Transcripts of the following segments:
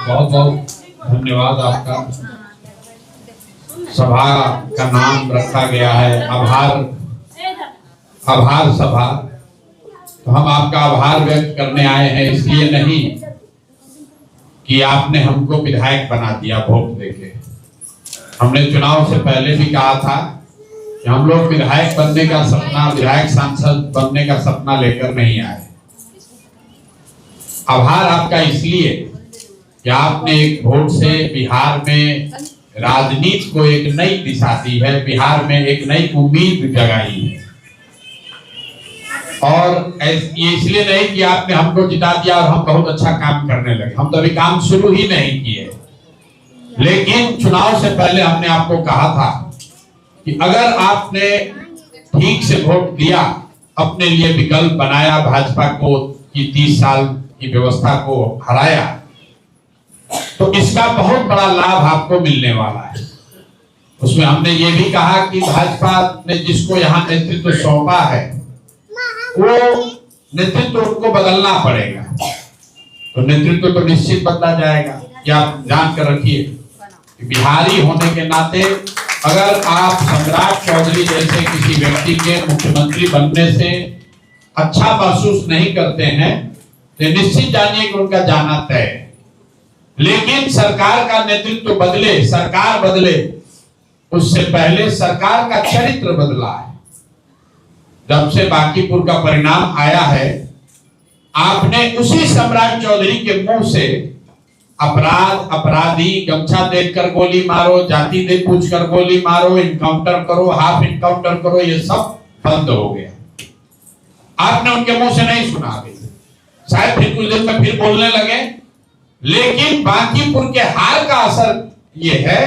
बहुत बहुत धन्यवाद आपका। सभा का नाम रखा गया है आभार सभा। तो हम आपका आभार व्यक्त करने आए हैं, इसलिए नहीं कि आपने हमको विधायक बना दिया वोट देके। हमने चुनाव से पहले भी कहा था कि हम लोग विधायक बनने का सपना, विधायक सांसद बनने का सपना लेकर नहीं आए। आभार आपका इसलिए कि आपने एक वोट से बिहार में राजनीति को एक नई दिशा दी है, बिहार में एक नई उम्मीद जगाई है। और ये इसलिए नहीं कि आपने हमको जिता दिया और हम बहुत अच्छा काम करने लगे, हम तो अभी काम शुरू ही नहीं किए। लेकिन चुनाव से पहले हमने आपको कहा था कि अगर आपने ठीक से वोट दिया, अपने लिए विकल्प बनाया, भाजपा को की 30 साल की व्यवस्था को हराया, तो इसका बहुत बड़ा लाभ आपको मिलने वाला है। उसमें हमने ये भी कहा कि भाजपा ने जिसको यहाँ नेतृत्व सौंपा है वो नेतृत्व को बदलना पड़ेगा। तो नेतृत्व तो निश्चित बदला जाएगा। क्या आप जान कर रखिए कि बिहारी होने के नाते अगर आप सम्राट चौधरी जैसे किसी व्यक्ति के मुख्यमंत्री बनने से अच्छा महसूस नहीं करते हैं तो निश्चित जानिए कि उनका जाना तय है। लेकिन सरकार का नेतृत्व बदले, सरकार बदले, उससे पहले सरकार का चरित्र बदला है। जब से बांकीपुर का परिणाम आया है, आपने उसी सम्राट चौधरी के मुंह से अपराध, अपराधी, गमछा देखकर गोली मारो, जाति देख पूछ कर गोली मारो, इनकाउंटर करो, हाफ इनकाउंटर करो, ये सब बंद हो गया। आपने उनके मुंह से नहीं सुना अभी, शायद फिर कुछ दिन में फिर बोलने लगे। लेकिन बांकीपुर के हार का असर ये है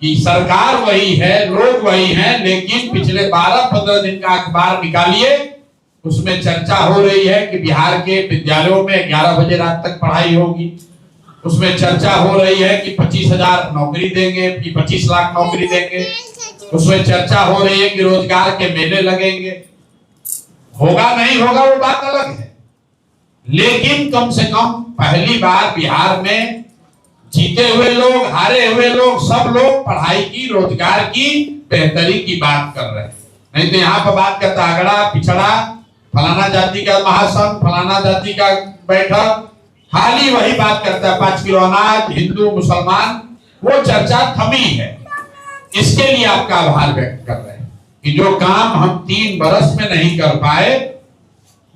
कि सरकार वही है, लोग वही हैं, लेकिन पिछले 12-15 दिन का अखबार निकालिए, उसमें चर्चा हो रही है कि बिहार के विद्यालयों में 11 बजे रात तक पढ़ाई होगी। उसमें चर्चा हो रही है कि 25,000 नौकरी देंगे, कि 25 लाख नौकरी देंगे। उसमें चर्चा हो रही है कि रोजगार के मेले लगेंगे। होगा नहीं होगा वो बात अलग है, लेकिन कम से कम पहली बार बिहार में जीते हुए लोग, हारे हुए लोग, सब लोग पढ़ाई की, रोजगार की, बेहतरी की बात कर रहे हैं। नहीं तो यहाँ पर बात करता अगड़ा पिछड़ा, फलाना जाति का महासंघ, फलाना जाति का बैठक, खाली वही बात करता है, 5 किलो अनाज, हिंदू मुसलमान, वो चर्चा थमी है। इसके लिए आपका आभार व्यक्त कर रहे हैं कि जो काम हम 3 बरस में नहीं कर पाए,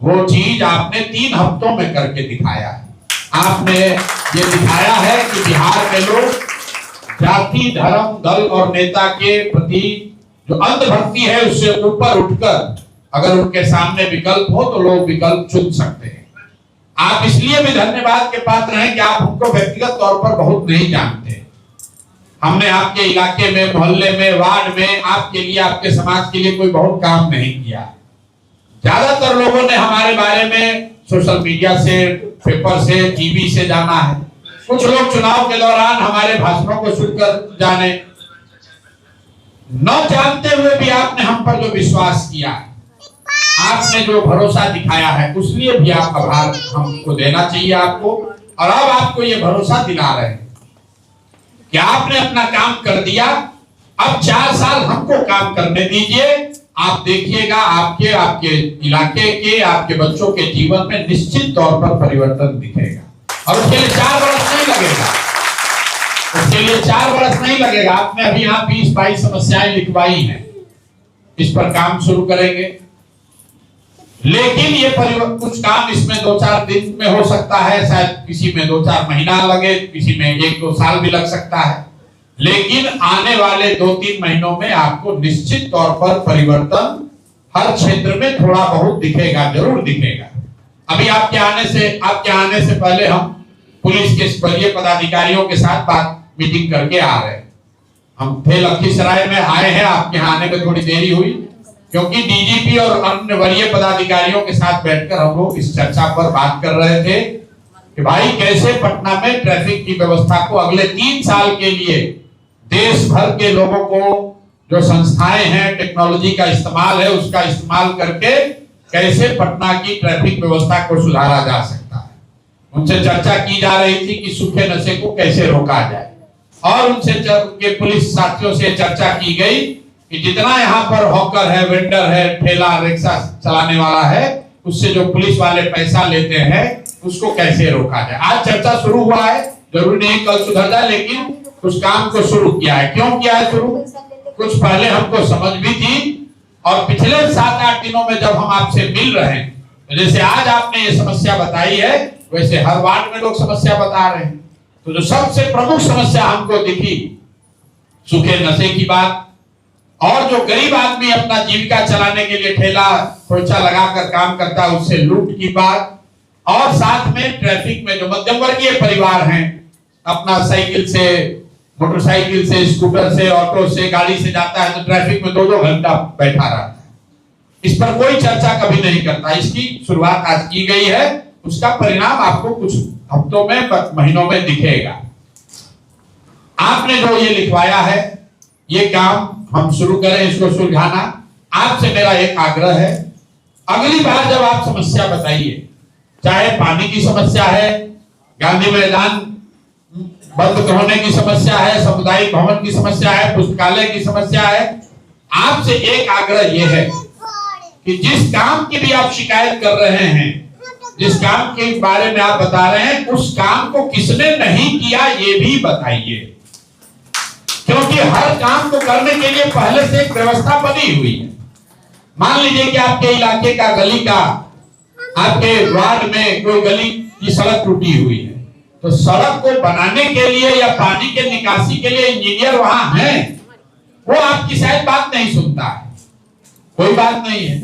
वो चीज आपने 3 हफ्तों में करके दिखाया है। आपने ये दिखाया है कि बिहार के लोग जाति, धर्म, दल और नेता के प्रति जो अंधभक्ति है उससे ऊपर उठकर अगर उनके सामने विकल्प हो तो लोग विकल्प चुन सकते हैं। आप इसलिए भी धन्यवाद के पात्र हैं कि आप उनको व्यक्तिगत तौर पर बहुत नहीं जानते। हमने आपके इलाके में, मोहल्ले में, वार्ड में आपके लिए, आपके समाज के लिए कोई बहुत काम नहीं किया। ज्यादातर लोगों ने हमारे बारे में सोशल मीडिया से, पेपर से, टीवी से जाना है। कुछ लोग चुनाव के दौरान हमारे भाषणों को सुनकर जाने, न जानते हुए भी आपने हम पर जो विश्वास किया, आपने जो भरोसा दिखाया है, उसलिए भी आप आभार हमको देना चाहिए आपको। और अब आपको ये भरोसा दिला रहे हैं कि आपने अपना काम कर दिया, अब 4 साल हमको काम करने दीजिए। आप देखिएगा आपके इलाके के, आपके बच्चों के जीवन में निश्चित तौर पर परिवर्तन दिखेगा। और उसके लिए 4 बरस नहीं लगेगा, उसके लिए 4 बरस नहीं लगेगा। आपने अभी यहाँ 20-22 समस्याएं लिखवाई हैं, इस पर काम शुरू करेंगे। लेकिन ये कुछ काम इसमें 2-4 दिन में हो सकता है, शायद किसी में 2-4 महीना लगे, किसी में 1-2 साल भी लग सकता है। लेकिन आने वाले 2-3 महीनों में आपको निश्चित तौर पर परिवर्तन हर क्षेत्र में थोड़ा बहुत दिखेगा, जरूर दिखेगा। अभी आपके आने से पहले हम पुलिस के वरीय पदाधिकारियों के साथ मीटिंग करके आ रहे हैं। हम थे लखीसराय में, आए हैं, आपके यहाँ आने में थोड़ी देरी हुई क्योंकि डीजीपी और अन्य वरीय पदाधिकारियों के साथ बैठकर हम लोग इस चर्चा पर बात कर रहे थे कि भाई कैसे पटना में ट्रैफिक की व्यवस्था को अगले 3 साल के लिए देश भर के लोगों को जो संस्थाएं हैं, टेक्नोलॉजी का इस्तेमाल है, उसका इस्तेमाल करके कैसे पटना की ट्रैफिक व्यवस्था को सुधारा जा सकता है। उनसे चर्चा की जा रही थी कि सूखे नशे को कैसे रोका जाए, और उनसे के पुलिस साथियों से चर्चा की गई कि जितना यहाँ पर हॉकर है, वेंडर है, ठेला रिक्शा चलाने वाला है, उससे जो पुलिस वाले पैसा लेते हैं उसको कैसे रोका जाए। आज चर्चा शुरू हुआ है, जरूरी नहीं कल सुधर जाए, लेकिन उस काम को शुरू किया है। क्यों किया है शुरू? कुछ पहले हमको समझ भी थी, और पिछले 7-8 दिनों में जब हम आपसे मिल रहे हैं, जैसे आज आपने ये समस्या बताई है, वैसे हर वार्ड में लोग समस्या बता रहे हैं। तो जो सबसे प्रमुख समस्या हमको दिखी, सूखे नशे की बात, और जो गरीब आदमी अपना जीविका चलाने के लिए ठेला खोचा लगाकर काम करता है उससे लूट की बात, और साथ में ट्रैफिक में जो मध्यम वर्गीय परिवार हैं, अपना साइकिल से, मोटरसाइकिल से, स्कूटर से, ऑटो से, गाड़ी से जाता है तो ट्रैफिक में 2-2 घंटा बैठा रहता है। इस पर कोई चर्चा कभी नहीं करता। इसकी शुरुआत आज की गई है, उसका परिणाम आपको कुछ हफ्तों में, महीनों में दिखेगा। आपने जो ये लिखवाया है, ये काम हम शुरू करें इसको सुलझाना। आपसे मेरा एक आग्रह है, अगली बार जब आप समस्या बताइए, चाहे पानी की समस्या है, गांधी मैदान बंद होने की समस्या है, सामुदायिक भवन की समस्या है, पुस्तकालय की समस्या है, आपसे एक आग्रह यह है कि जिस काम की भी आप शिकायत कर रहे हैं, जिस काम के बारे में आप बता रहे हैं, उस काम को किसने नहीं किया ये भी बताइए, क्योंकि हर काम को करने के लिए पहले से एक व्यवस्था बनी हुई है। मान लीजिए कि आपके इलाके का गली का, आपके वार्ड में कोई गली की सड़क टूटी हुई है, तो सड़क को बनाने के लिए या पानी के निकासी के लिए इंजीनियर वहां है, वो आपकी शायद बात नहीं सुनता है, कोई बात नहीं है।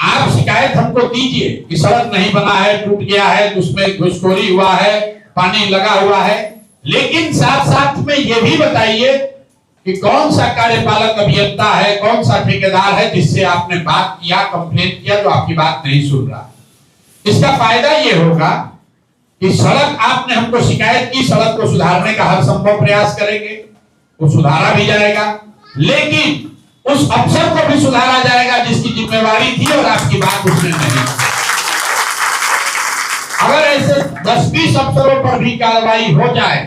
आप शिकायत हमको दीजिए कि सड़क नहीं बना है, टूट गया है, उसमें घुसखोरी हुआ है, पानी लगा हुआ है, लेकिन साथ साथ में ये भी बताइए कि कौन सा कार्यपालक अभियंता है, कौन सा ठेकेदार है जिससे आपने बात किया, कंप्लेन किया, जो आपकी बात नहीं सुन रहा। इसका फायदा ये होगा कि सड़क आपने हमको शिकायत की, सड़क को सुधारने का हर संभव प्रयास करेंगे, वो सुधारा भी जाएगा, लेकिन उस अफसर को भी सुधारा जाएगा जिसकी जिम्मेवारी थी और आपकी बात उसने नहीं। अगर ऐसे 10-20 अफसरों पर भी कार्रवाई हो जाए,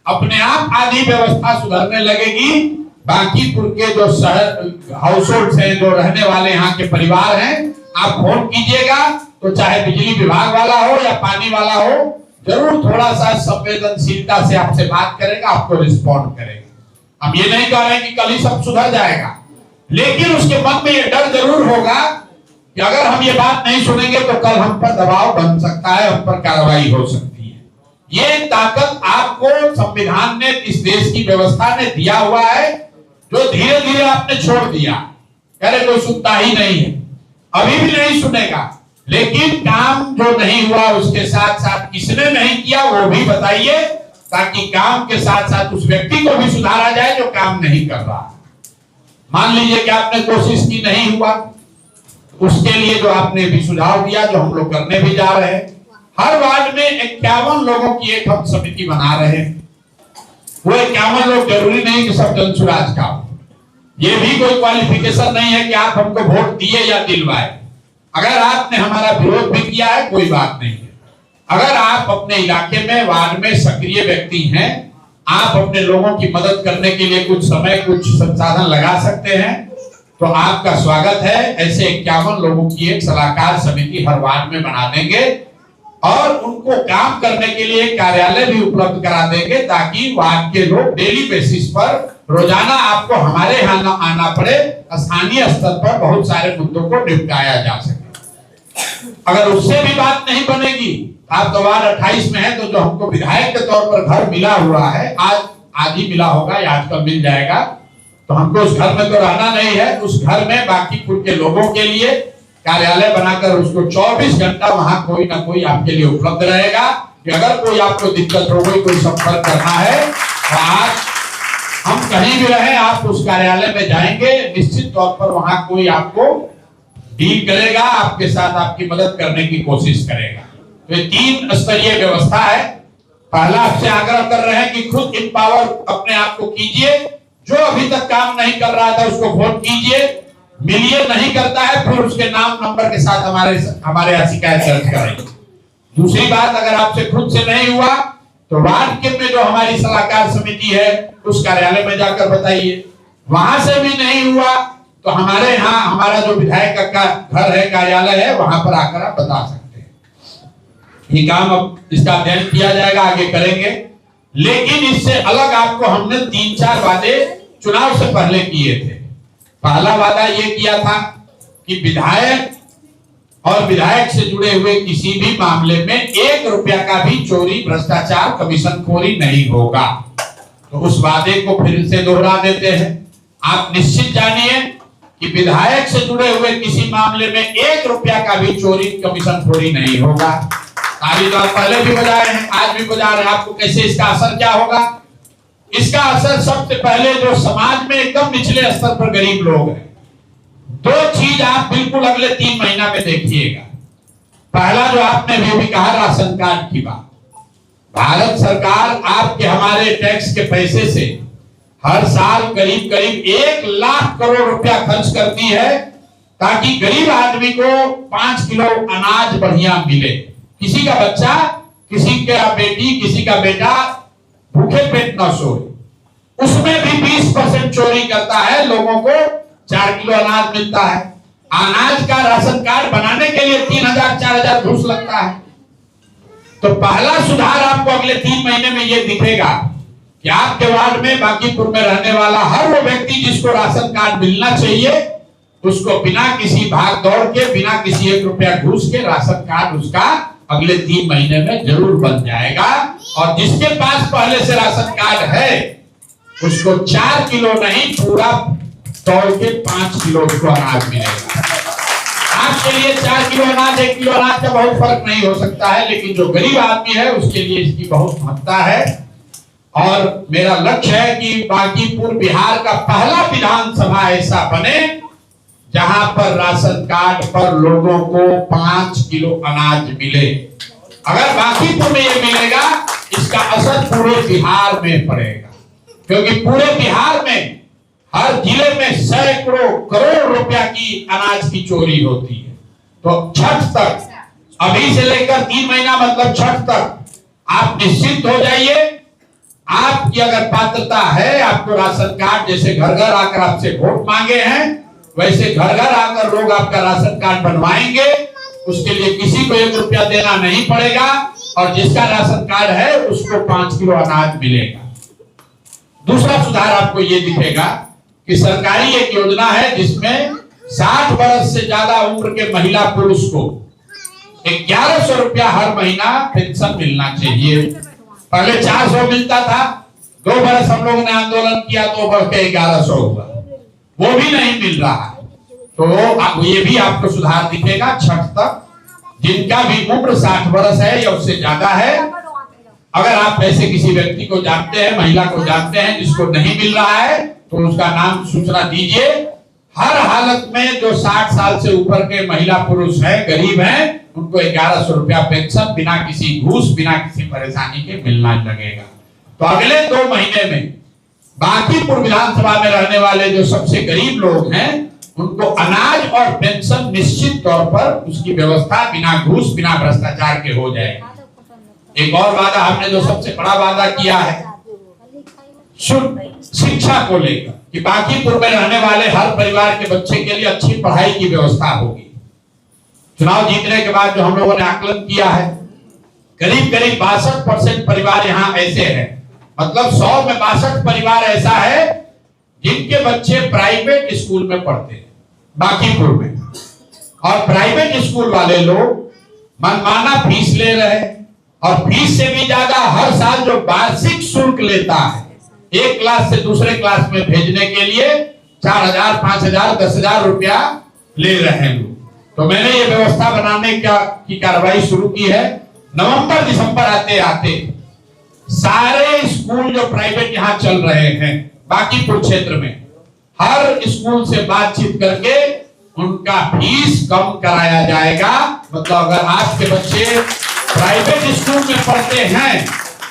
अपने आप आधी व्यवस्था सुधरने लगेगी। बांकीपुर के जो शहर हाउस होल्ड हैं, जो रहने वाले यहाँ के परिवार हैं, आप फोन कीजिएगा तो चाहे बिजली विभाग वाला हो या पानी वाला हो, जरूर थोड़ा सा संवेदनशीलता से आपसे बात करेगा, आपको रिस्पॉन्ड करेगा। हम ये नहीं कह रहे कि कल ही सब सुधर जाएगा, लेकिन उसके मन में ये डर जरूर होगा कि अगर हम ये बात नहीं सुनेंगे तो कल हम पर दबाव बन सकता है, हम पर कार्रवाई हो सकती है। ये ताकत आपको संविधान ने, इस देश की व्यवस्था ने दिया हुआ है, जो धीरे धीरे आपने छोड़ दिया। कह रहे कोई सुनता ही नहीं है, अभी भी नहीं सुनेगा, लेकिन काम जो नहीं हुआ उसके साथ साथ किसने नहीं किया वो भी बताइए, ताकि काम के साथ साथ उस व्यक्ति को भी सुधारा जाए जो काम नहीं कर रहा। मान लीजिए कि आपने कोशिश की, नहीं हुआ, उसके लिए जो आपने भी सुझाव दिया, जो हम लोग करने भी जा रहे हैं, हर वार्ड में 51 लोगों की एक हम समिति बना रहे हैं। वो 51 लोग जरूरी नहीं कि सब जनसुराज का हो, ये भी कोई क्वालिफिकेशन नहीं है कि आप हमको वोट दिए या दिलवाए। अगर आपने हमारा विरोध भी किया है कोई बात नहीं है। अगर आप अपने इलाके में, वार्ड में सक्रिय व्यक्ति हैं, आप अपने लोगों की मदद करने के लिए कुछ समय, कुछ संसाधन लगा सकते हैं, तो आपका स्वागत है। ऐसे 51 लोगों की एक सलाहकार समिति हर वार्ड में बना देंगे और उनको काम करने के लिए कार्यालय भी उपलब्ध करा देंगे, ताकि वार्ड के लोग डेली बेसिस पर, रोजाना आपको हमारे यहाँ आना पड़े, स्थानीय स्तर पर बहुत सारे मुद्दों को निपटाया जा सके। अगर उससे भी बात नहीं बनेगी, आप तो वार्ड 28 में है, तो जो हमको विधायक के तौर पर घर मिला हुआ है, आज ही मिला होगा या आजकल मिल जाएगा, तो हमको उस घर में तो रहना नहीं है। उस घर में बांकीपुर के लोगों के लिए कार्यालय बनाकर उसको 24 घंटा वहां कोई ना कोई आपके लिए उपलब्ध रहेगा कि अगर कोई आपको दिक्कत हो गई, कोई संपर्क करना है, तो आज हम कहीं भी रहे, आप उस कार्यालय में जाएंगे, निश्चित तौर पर वहां कोई आपको डील करेगा, आपके साथ आपकी मदद करने की कोशिश करेगा। तो ये 3 स्तरीय व्यवस्था है। पहला आपसे आग्रह कर रहे हैं कि खुद इंपावर अपने आप को कीजिए, जो अभी तक काम नहीं कर रहा था उसको फोन कीजिए, मिलिए, नहीं करता है फिर उसके नाम नंबर के साथ हमारे यहाँ शिकायत दर्ज करेंगे। दूसरी बात, अगर आपसे खुद से नहीं हुआ तो वार्ड के में जो हमारी सलाहकार समिति है उस कार्यालय में जाकर बताइए। वहां से भी नहीं हुआ तो हमारे यहाँ हमारा जो विधायक का घर है, कार्यालय है, वहां पर आकर आप बता सकते हैं। ये काम अब इसका अध्ययन किया जाएगा, आगे करेंगे। लेकिन इससे अलग आपको हमने 3-4 वादे चुनाव से पहले किए थे। पहला वादा ये किया था कि विधायक और विधायक से जुड़े हुए किसी भी मामले में 1 रुपया का भी चोरी, भ्रष्टाचार, कमीशनखोरी नहीं होगा। तो उस वादे को फिर से दोहरा देते हैं। आप निश्चित जानिए कि विधायक से जुड़े हुए किसी मामले में 1 रुपया का भी चोरी, कमीशनखोरी नहीं होगा। ताली तो आप पहले भी बजाए हैं, आज भी बजा रहे हैं। आपको कैसे इसका असर क्या होगा? इसका असर सबसे पहले जो समाज में एकदम निचले स्तर पर गरीब लोग हैं, 2 चीज आप बिल्कुल अगले 3 महीना में देखिएगा। पहला जो आपने भी कहा, राशन कार्ड की बात। भारत सरकार आपके हमारे टैक्स के पैसे से हर साल करीब 1 लाख करोड़ रुपया खर्च करती है ताकि गरीब आदमी को 5 किलो अनाज बढ़िया मिले। किसी का बच्चा, किसी का बेटी, किसी का बेटा भूखे पेट न सोए। उसमें भी 20% चोरी करता है, लोगों को 4 किलो अनाज मिलता है। अनाज का राशन कार्ड बनाने के लिए 3000-4000 घूस लगता है। तो पहला सुधार आपको अगले 3 महीने में ये दिखेगा कि आपके वार्ड में, बांकीपुर में रहने वाला हर वो व्यक्ति जिसको राशन कार्ड मिलना चाहिए, उसको बिना किसी भाग दौड़ के, बिना किसी 1 रुपया घूस के राशन कार्ड उसका अगले 3 महीने में जरूर बन जाएगा। और जिसके पास पहले से राशन कार्ड है उसको 4 किलो नहीं, पूरा तोड़ के 5 किलो उसको अनाज मिलेगा। आपके लिए 4 किलो अनाज, 1 किलो अनाज का बहुत फर्क नहीं हो सकता है, लेकिन जो गरीब आदमी है उसके लिए इसकी बहुत महत्ता है। और मेरा लक्ष्य है कि बांकीपुर बिहार का पहला विधानसभा ऐसा बने जहां पर राशन कार्ड पर लोगों को 5 किलो अनाज मिले। अगर बांकीपुर में ये मिलेगा, इसका असर पूरे बिहार में पड़ेगा, क्योंकि पूरे बिहार में हर जिले में सैकड़ों करोड़ रुपया की अनाज की चोरी होती है। तो छठ तक, अभी से लेकर 3 महीना मतलब छठ तक आप निश्चिंत हो जाइए। आपकी अगर पात्रता है, आपको राशन कार्ड, जैसे घर घर आकर आपसे वोट मांगे हैं, वैसे घर घर आकर लोग आपका राशन कार्ड बनवाएंगे। उसके लिए किसी को 1 रुपया देना नहीं पड़ेगा और जिसका राशन कार्ड है उसको 5 किलो अनाज मिलेगा। दूसरा सुधार आपको ये दिखेगा कि सरकारी एक योजना है जिसमें 60 वर्ष से ज्यादा उम्र के महिला पुरुष को 1100 रुपया हर महीना पेंशन मिलना चाहिए। पहले 400 मिलता था, 2 बरस हम लोगों ने आंदोलन किया तो बढ़ के 1100 हुआ, वो भी नहीं मिल रहा है। तो ये भी आपको सुधार दिखेगा छठ तक। जिनका भी उम्र 60 वर्ष है या उससे ज्यादा है, अगर आप ऐसे किसी व्यक्ति को जानते हैं, महिला को जानते हैं जिसको नहीं मिल रहा है, तो उसका नाम सूचना दीजिए। हर हालत में जो 60 साल से ऊपर के महिला पुरुष है, गरीब हैं, उनको 1100 रुपया पेंशन बिना किसी घूस, बिना किसी परेशानी के मिलना लगेगा। तो अगले 2 महीने में बांकीपुर विधानसभा में रहने वाले जो सबसे गरीब लोग हैं, उनको अनाज और पेंशन निश्चित तौर पर उसकी व्यवस्था बिना घूस, बिना भ्रष्टाचार के हो जाएगी। एक और वादा हमने जो सबसे बड़ा वादा किया है शिक्षा को लेकर, कि बांकीपुर में रहने वाले हर परिवार के बच्चे के लिए अच्छी पढ़ाई की व्यवस्था होगी। चुनाव जीतने के बाद जो हम लोगों ने आकलन किया है, करीब 62% परिवार यहाँ ऐसे हैं, मतलब 100 में 62 परिवार ऐसा है जिनके बच्चे प्राइवेट स्कूल में पढ़ते हैं बांकीपुर में। और प्राइवेट स्कूल वाले लोग मनमाना फीस ले रहे हैं, और फीस से भी ज्यादा हर साल जो वार्षिक शुल्क लेता है, 1 क्लास से दूसरे क्लास में भेजने के लिए 4000, 5000, 10,000 रुपया ले रहे हैं लोग। तो मैंने ये व्यवस्था बनाने की कार्रवाई शुरू की है। नवंबर दिसंबर आते आते सारे स्कूल जो प्राइवेट यहाँ चल रहे हैं बांकीपुर क्षेत्र में, हर स्कूल से बातचीत करके उनका फीस कम कराया जाएगा। मतलब अगर आपके बच्चे प्राइवेट स्कूल में पढ़ते हैं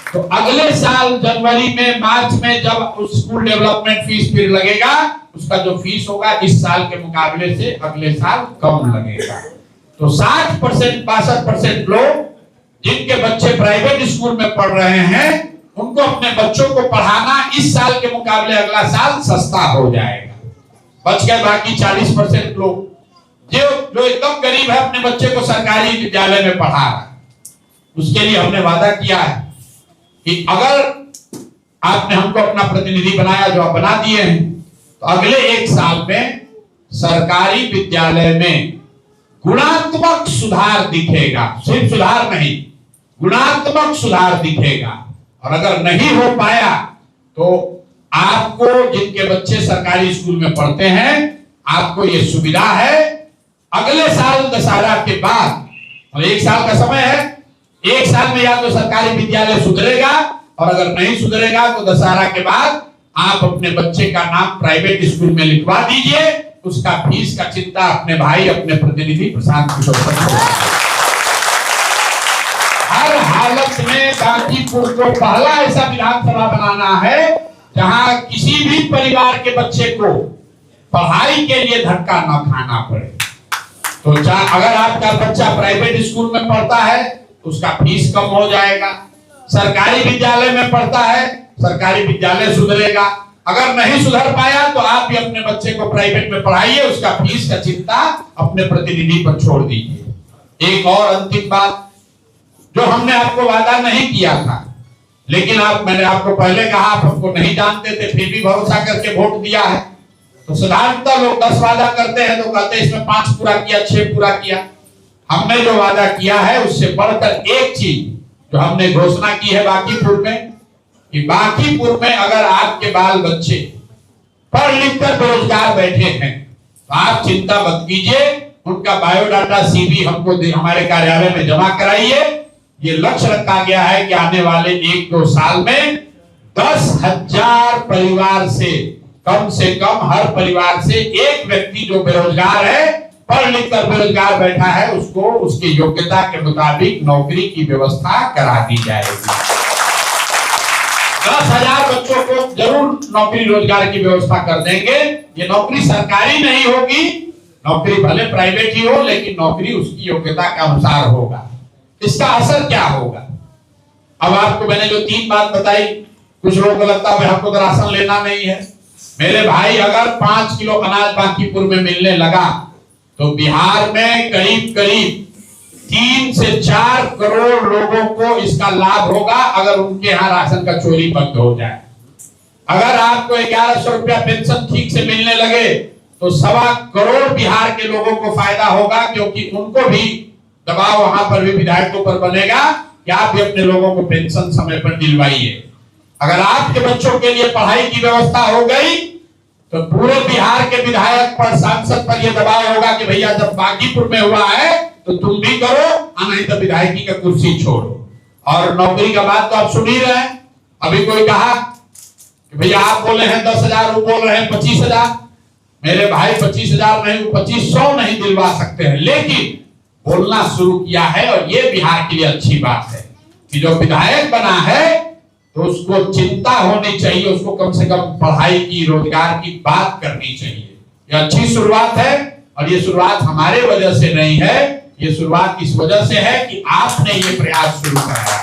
तो अगले साल जनवरी में, मार्च में जब स्कूल डेवलपमेंट फीस फिर लगेगा, उसका जो फीस होगा इस साल के मुकाबले से अगले साल कम लगेगा। तो 60%, 62% लोग जिनके बच्चे प्राइवेट स्कूल में पढ़ रहे हैं उनको अपने बच्चों को पढ़ाना इस साल के मुकाबले अगला साल सस्ता हो जाएगा। बच गए बाकी 40% लोग जो एकदम गरीब है, अपने बच्चे को सरकारी विद्यालय में पढ़ा रहा है। उसके लिए हमने वादा किया है कि अगर आपने हमको अपना प्रतिनिधि बनाया, जो आप बना दिए हैं, तो अगले 1 साल में सरकारी विद्यालय में गुणात्मक सुधार दिखेगा। सिर्फ सुधार नहीं, गुणात्मक सुधार दिखेगा। और अगर नहीं हो पाया तो आपको, जिनके बच्चे सरकारी स्कूल में पढ़ते हैं, आपको यह सुविधा है, अगले साल दशहरा के बाद, और 1 साल का समय है, 1 साल में या तो सरकारी विद्यालय सुधरेगा, और अगर नहीं सुधरेगा तो दशहरा के बाद आप अपने बच्चे का नाम प्राइवेट स्कूल में लिखवा दीजिए। उसका फीस का चिंता अपने भाई, अपने प्रतिनिधि प्रशांत किशोर हर हालत में गाजीपुर को पहला ऐसा विधानसभा बनाना है जहां किसी भी परिवार के बच्चे को पढ़ाई के लिए धक्का न खाना पड़े। तो अगर आपका बच्चा प्राइवेट स्कूल में पढ़ता है तो उसका फीस कम हो जाएगा, सरकारी विद्यालय में पढ़ता है सरकारी विद्यालय सुधरेगा। अगर नहीं सुधर पाया तो आप भी अपने बच्चे को प्राइवेट में पढ़ाइए, उसका फीस का चिंता अपने प्रतिनिधि पर छोड़ दीजिए। एक और अंतिम बात, जो हमने आपको वादा नहीं किया था, लेकिन मैंने आपको पहले कहा, आप हमको नहीं जानते थे, फिर भी भरोसा करके वोट दिया है। तो साधारणतः लोग 10 वादा करते हैं तो कहते हैं इसमें 5 पूरा किया, 6 पूरा किया। हमने जो वादा किया है उससे बढ़कर एक चीज जो हमने घोषणा की है बांकीपुर में, कि बांकीपुर में अगर आपके बाल बच्चे पढ़ लिख कर बेरोजगार बैठे हैं तो आप चिंता मत कीजिए, उनका बायोडाटा CV हमको हमारे कार्यालय में जमा कराइए। ये लक्ष्य रखा गया है कि आने वाले 1-2 साल में 10,000 परिवार से कम हर परिवार से एक व्यक्ति जो बेरोजगार है, पढ़ लिख कर बेरोजगार बैठा है, उसको उसकी योग्यता के मुताबिक नौकरी की व्यवस्था करा दी जाएगी। 10,000 बच्चों को जरूर नौकरी रोजगार की व्यवस्था कर देंगे। ये नौकरी सरकारी नहीं होगी, नौकरी भले प्राइवेट ही हो, लेकिन नौकरी उसकी योग्यता के अनुसार होगा। इसका असर क्या होगा? अब आपको मैंने जो 3 बात बताई, कुछ लोगों को लगता है हमको तो राशन लेना नहीं है। मेरे भाई, अगर 5 किलो अनाज बांकीपुर में मिलने लगा तो बिहार में करीब 3 से 4 करोड़ लोगों को इसका लाभ होगा अगर उनके यहाँ राशन का चोरी बंद हो जाए। अगर आपको 1100 रुपया पेंशन ठीक से मिलने लगे तो 1.25 करोड़ बिहार के लोगों को फायदा होगा, क्योंकि उनको भी दबाव वहां पर भी विधायकों पर बनेगा कि आप भी अपने लोगों को पेंशन समय पर दिलवाइए। अगर आपके बच्चों के लिए पढ़ाई की व्यवस्था हो गई तो पूरे बिहार के विधायक पर, सांसद पर यह दबाव होगा कि भैया जब बांकीपुर में हुआ है तो तुम भी करो, नहीं तो विधायकी का कुर्सी छोड़ो। और नौकरी का बात तो आप सुन ही रहे हैं। अभी कोई कहा कि भैया आप बोले हैं 10,000, वो बोल रहे हैं 25,000। मेरे भाई 25,000 नहीं, 2500 नहीं दिलवा सकते हैं, लेकिन बोलना शुरू किया है। और ये बिहार के लिए अच्छी बात है कि जो विधायक बना है तो उसको चिंता होनी चाहिए, उसको कम से कम पढ़ाई की, रोजगार की बात करनी चाहिए। ये अच्छी शुरुआत है, और ये शुरुआत हमारे वजह से नहीं है, ये शुरुआत इस वजह से है कि आपने ये प्रयास शुरू कराया,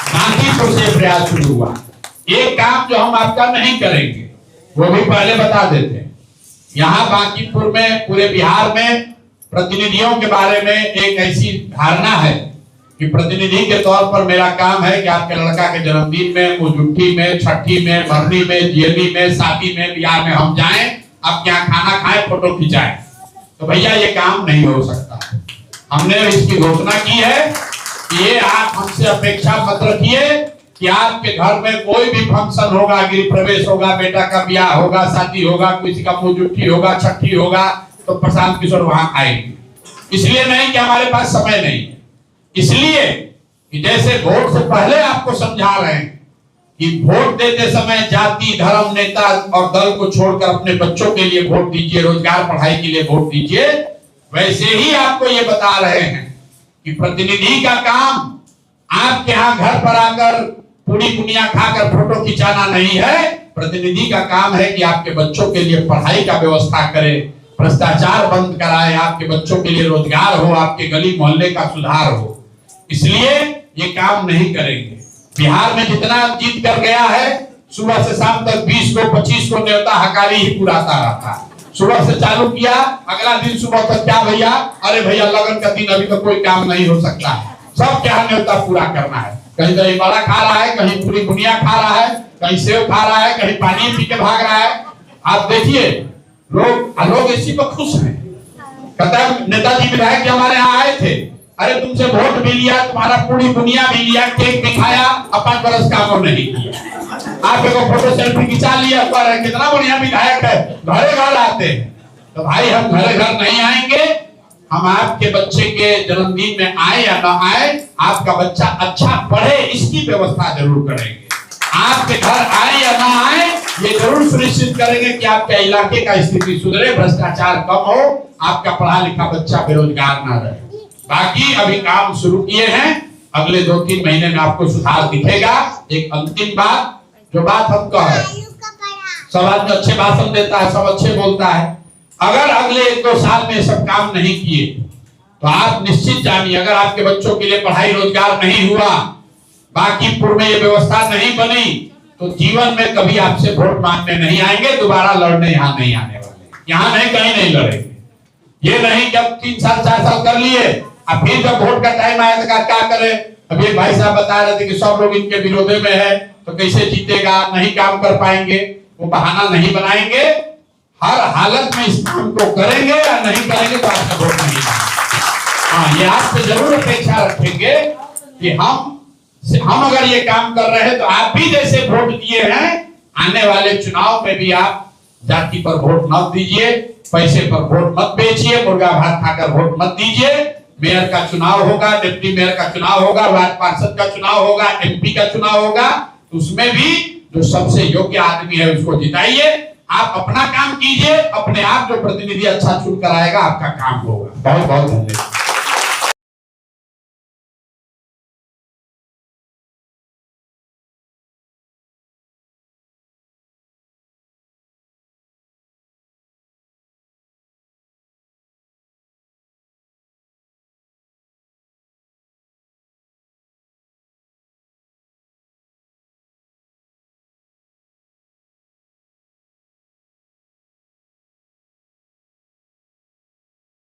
बांकीपुर से प्रयास शुरू हुआ। एक काम जो हम आपका नहीं करेंगे वो भी पहले बता देते हैं। यहाँ बांकीपुर में, पूरे बिहार में प्रतिनिधियों के बारे में एक ऐसी धारणा है कि प्रतिनिधि के तौर पर मेरा काम है कि आपके लड़का के जन्मदिन में, मुजुट्ठी में, छठी में, मरनी में, जियली में, शादी में, बियाह में हम जाएं, आप क्या खाना खाएं, फोटो खिंचाएं। तो भैया ये काम नहीं हो सकता। हमने इसकी घोषणा की है कि ये आप हमसे अपेक्षा मत रखिए कि आपके घर में कोई भी फंक्शन होगा, गृह प्रवेश होगा, बेटा का ब्याह होगा, शादी होगा, किसी का मुजुट्ठी होगा, छठी होगा, तो प्रशांत किशोर वहां आएंगे। इसलिए नहीं कि हमारे पास समय नहीं है, इसलिए कि जैसे वोट से पहले आपको समझा रहे हैं कि वोट देते समय जाति, धर्म, नेता और दल को छोड़कर अपने बच्चों के लिए वोट दीजिए, रोजगार, पढ़ाई के लिए वोट दीजिए, वैसे ही आपको ये बता रहे हैं कि प्रतिनिधि का काम आपके यहाँ घर पर आकर पूरी दुनिया खाकर फोटो खिंचाना नहीं है। प्रतिनिधि का काम है कि आपके बच्चों के लिए पढ़ाई का व्यवस्था करे, भ्रष्टाचार बंद कराए, आपके बच्चों के लिए रोजगार हो, आपके गली मोहल्ले का सुधार हो। इसलिए ये काम नहीं करेंगे। बिहार में जितना जीत कर गया है, सुबह से शाम तक 20 को 25 को न्योता हकारी ही पुराता रहता है। सुबह से चालू किया, अगला दिन सुबह तक क्या भैया, अरे भैया लगन का दिन अभी तो कोई काम नहीं हो सकता है, सब क्या न्योता पूरा करना है। कहीं दही बड़ा खा रहा है, कहीं पूरी बुनिया खा रहा है, कहीं सेव खा रहा है, कहीं पानी पी के भाग रहा है। आप देखिए लोग इसी पर खुश हैं। कहता है नेताजी विधायक हमारे यहाँ आए थे, अरे तुमसे वोट भी लिया, तुम्हारा पूरी दुनिया भी लिया, केक भी खाया, 5 बरस काम नहीं किया। आप एक फोटो सेल्फी खिंचा लिया, पर कितना बढ़िया विधायक है, घरे घर आते हैं। तो भाई हम घरे घर नहीं आएंगे, हम आपके बच्चे के जन्मदिन में आए या ना आए, आपका बच्चा अच्छा पढ़े इसकी व्यवस्था जरूर करेंगे। आपके घर आए या ना आए, ये जरूर सुनिश्चित करेंगे कि आपके इलाके का स्थिति सुधरे, भ्रष्टाचार कम हो, आपका पढ़ा लिखा बच्चा बेरोजगार ना रहे। बाकी अभी काम शुरू किए हैं, अगले 2-3 महीने में आपको सुधार दिखेगा। एक अंतिम बात, जो बात हम कह रहे हैं, सब आदमी अच्छे भाषण देता है, सब अच्छे बोलता है, अगर अगले 1-2 साल में सब काम नहीं किए तो आप निश्चित जानिए, अगर आपके बच्चों के लिए पढ़ाई रोजगार नहीं हुआ, बांकीपुर में ये व्यवस्था नहीं बनी, तो जीवन में कभी आपसे वोट मांगने नहीं आएंगे, दोबारा लड़ने यहाँ नहीं आने वाले, यहाँ नहीं कहीं नहीं लड़ेंगे। ये नहीं जब 3 साल 4 साल कर लिए, अब फिर जब वोट का टाइम आया तो क्या करें। अब ये भाई साहब बता रहे थे कि सब लोग इनके विरोध में है, तो कैसे जीतेगा, नहीं काम कर पाएंगे, वो बहाना नहीं बनाएंगे। हर हालत में इस काम को करेंगे या नहीं करेंगे तो आपका वोट नहीं पाएंगे। हाँ, ये आपसे जरूर अपेक्षा रखेंगे कि हम अगर ये काम कर रहे हैं तो आप भी जैसे वोट दिए हैं, आने वाले चुनाव में भी आप जाति पर वोट मत दीजिए, पैसे पर वोट मत बेचिए, मुर्गा भात खाकर वोट मत दीजिए। मेयर का चुनाव होगा, डिप्टी मेयर का चुनाव होगा, वार्ड पार्षद का चुनाव होगा, MP का चुनाव होगा, उसमें भी जो सबसे योग्य आदमी है उसको जिताइए। आप अपना काम कीजिए, अपने आप जो प्रतिनिधि अच्छा चुन कर आएगा आपका काम होगा। बहुत बहुत धन्यवाद।